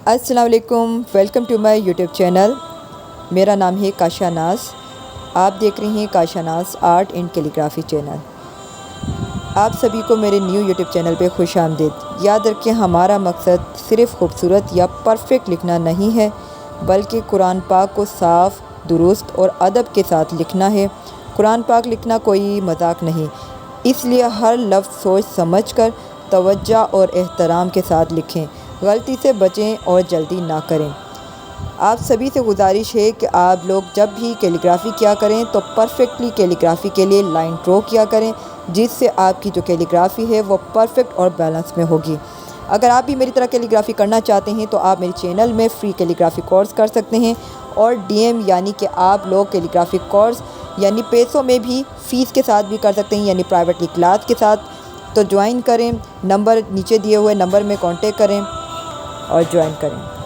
السلام علیکم، ویلکم ٹو مائی یوٹیوب چینل۔ میرا نام ہے کاشا ناز۔ آپ دیکھ رہے ہیں کاشا ناز آرٹ اینڈ کیلیگرافی چینل۔ آپ سبھی کو میرے نیو یوٹیوب چینل پہ خوش آمدید۔ یاد رکھیں، ہمارا مقصد صرف خوبصورت یا پرفیکٹ لکھنا نہیں ہے، بلکہ قرآن پاک کو صاف، درست اور ادب کے ساتھ لکھنا ہے۔ قرآن پاک لکھنا کوئی مذاق نہیں، اس لیے ہر لفظ سوچ سمجھ کر توجہ اور احترام کے ساتھ لکھیں۔ غلطی سے بچیں اور جلدی نہ کریں۔ آپ سبھی سے گزارش ہے کہ آپ لوگ جب بھی کیلیگرافی کیا کریں تو پرفیکٹلی کیلیگرافی کے لیے لائن ڈرا کیا کریں، جس سے آپ کی جو کیلیگرافی ہے وہ پرفیکٹ اور بیلنس میں ہوگی۔ اگر آپ بھی میری طرح کیلیگرافی کرنا چاہتے ہیں تو آپ میرے چینل میں فری کیلیگرافی کورس کر سکتے ہیں، اور ڈی ایم یعنی کہ آپ لوگ کیلیگرافی کورس یعنی پیسوں میں بھی فیس کے ساتھ بھی کر سکتے ہیں، یعنی پرائیویٹلی کلاس کے ساتھ۔ تو جوائن کریں، نمبر نیچے دیے ہوئے نمبر میں کانٹیکٹ کریں اور جوائن کریں۔